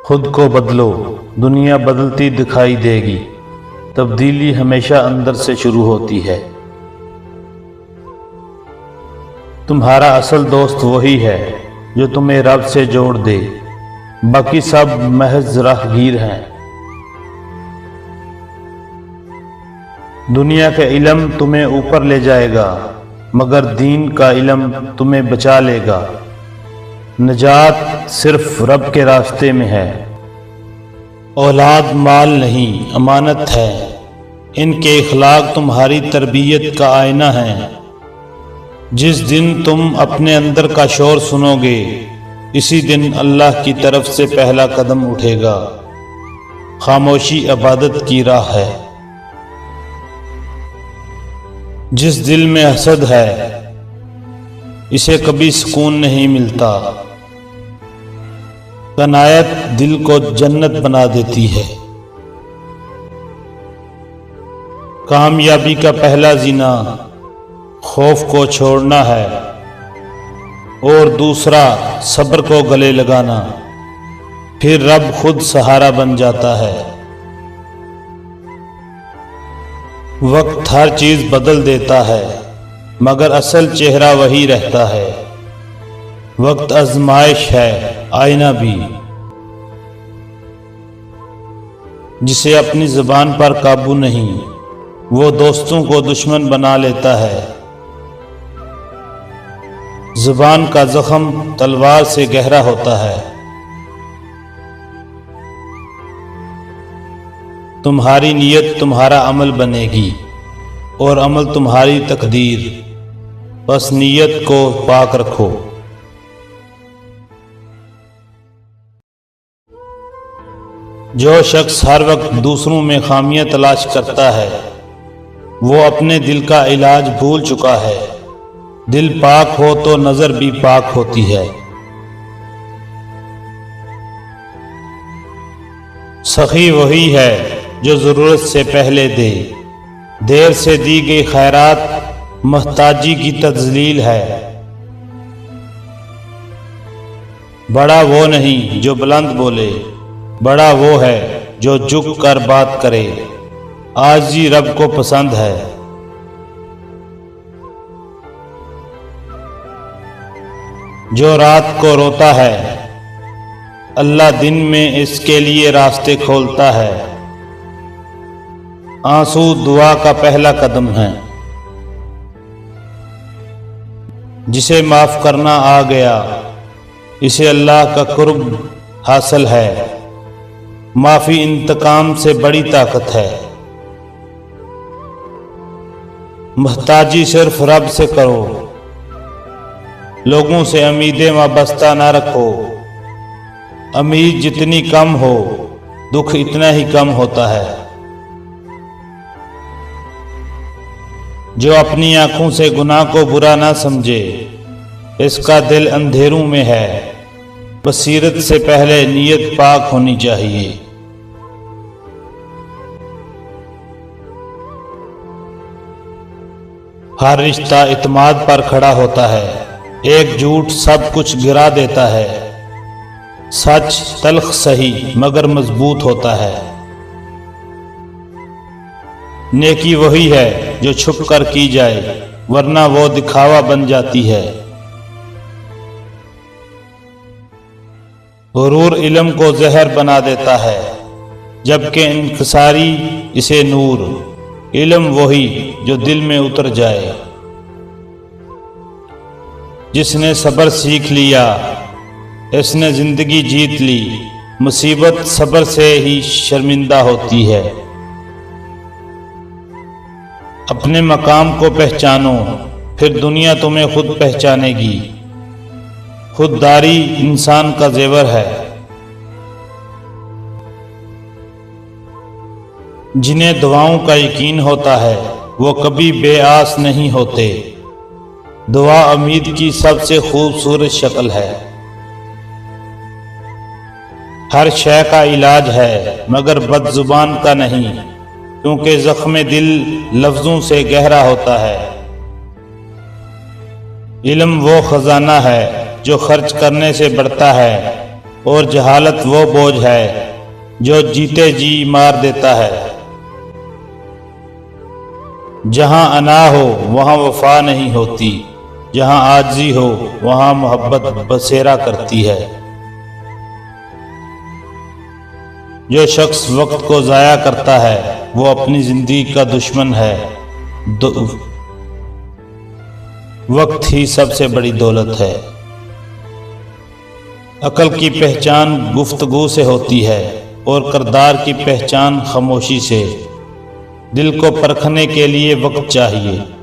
خود کو بدلو، دنیا بدلتی دکھائی دے گی۔ تبدیلی ہمیشہ اندر سے شروع ہوتی ہے۔ تمہارا اصل دوست وہی ہے جو تمہیں رب سے جوڑ دے، باقی سب محض راہگیر ہیں۔ دنیا کا علم تمہیں اوپر لے جائے گا، مگر دین کا علم تمہیں بچا لے گا۔ نجات صرف رب کے راستے میں ہے۔ اولاد مال نہیں، امانت ہے۔ ان کے اخلاق تمہاری تربیت کا آئینہ ہیں۔ جس دن تم اپنے اندر کا شور سنو گے، اسی دن اللہ کی طرف سے پہلا قدم اٹھے گا۔ خاموشی عبادت کی راہ ہے۔ جس دل میں حسد ہے، اسے کبھی سکون نہیں ملتا۔ قناعت دل کو جنت بنا دیتی ہے۔ کامیابی کا پہلا زینہ خوف کو چھوڑنا ہے، اور دوسرا صبر کو گلے لگانا۔ پھر رب خود سہارا بن جاتا ہے۔ وقت ہر چیز بدل دیتا ہے، مگر اصل چہرہ وہی رہتا ہے۔ وقت آزمائش ہے، آئینہ بھی۔ جسے اپنی زبان پر قابو نہیں، وہ دوستوں کو دشمن بنا لیتا ہے۔ زبان کا زخم تلوار سے گہرا ہوتا ہے۔ تمہاری نیت تمہارا عمل بنے گی، اور عمل تمہاری تقدیر۔ بس نیت کو پاک رکھو۔ جو شخص ہر وقت دوسروں میں خامیاں تلاش کرتا ہے، وہ اپنے دل کا علاج بھول چکا ہے۔ دل پاک ہو تو نظر بھی پاک ہوتی ہے۔ سخی وہی ہے جو ضرورت سے پہلے دے۔ دیر سے دی گئی خیرات محتاجی کی تذلیل ہے۔ بڑا وہ نہیں جو بلند بولے، بڑا وہ ہے جو جھک کر بات کرے۔ عاجزی رب کو پسند ہے۔ جو رات کو روتا ہے، اللہ دن میں اس کے لیے راستے کھولتا ہے۔ آنسو دعا کا پہلا قدم ہے۔ جسے معاف کرنا آ گیا، اسے اللہ کا قرب حاصل ہے۔ معافی انتقام سے بڑی طاقت ہے۔ محتاجی صرف رب سے کرو۔ لوگوں سے امیدیں وابستہ نہ رکھو۔ امید جتنی کم ہو، دکھ اتنا ہی کم ہوتا ہے۔ جو اپنی آنکھوں سے گناہ کو برا نہ سمجھے، اس کا دل اندھیروں میں ہے۔ بصیرت سے پہلے نیت پاک ہونی چاہیے۔ ہر رشتہ اعتماد پر کھڑا ہوتا ہے۔ ایک جھوٹ سب کچھ گرا دیتا ہے۔ سچ تلخ سہی مگر مضبوط ہوتا ہے۔ نیکی وہی ہے جو چھپ کر کی جائے، ورنہ وہ دکھاوا بن جاتی ہے۔ غرور علم کو زہر بنا دیتا ہے، جبکہ انکساری اسے نور۔ علم وہی جو دل میں اتر جائے۔ جس نے صبر سیکھ لیا، اس نے زندگی جیت لی۔ مصیبت صبر سے ہی شرمندہ ہوتی ہے۔ اپنے مقام کو پہچانو، پھر دنیا تمہیں خود پہچانے گی۔ خودداری انسان کا زیور ہے۔ جنہیں دعاؤں کا یقین ہوتا ہے، وہ کبھی بے آس نہیں ہوتے۔ دعا امید کی سب سے خوبصورت شکل ہے۔ ہر شے کا علاج ہے، مگر بد زبان کا نہیں، کیونکہ زخم دل لفظوں سے گہرا ہوتا ہے۔ علم وہ خزانہ ہے جو خرچ کرنے سے بڑھتا ہے، اور جہالت وہ بوجھ ہے جو جیتے جی مار دیتا ہے۔ جہاں انا ہو وہاں وفا نہیں ہوتی، جہاں عاجزی ہو وہاں محبت بسیرا کرتی ہے۔ جو شخص وقت کو ضائع کرتا ہے وہ اپنی زندگی کا دشمن ہے۔ وقت ہی سب سے بڑی دولت ہے۔ عقل کی پہچان گفتگو سے ہوتی ہے اور کردار کی پہچان خاموشی سے۔ دل کو پرکھنے کے لیے وقت چاہیے۔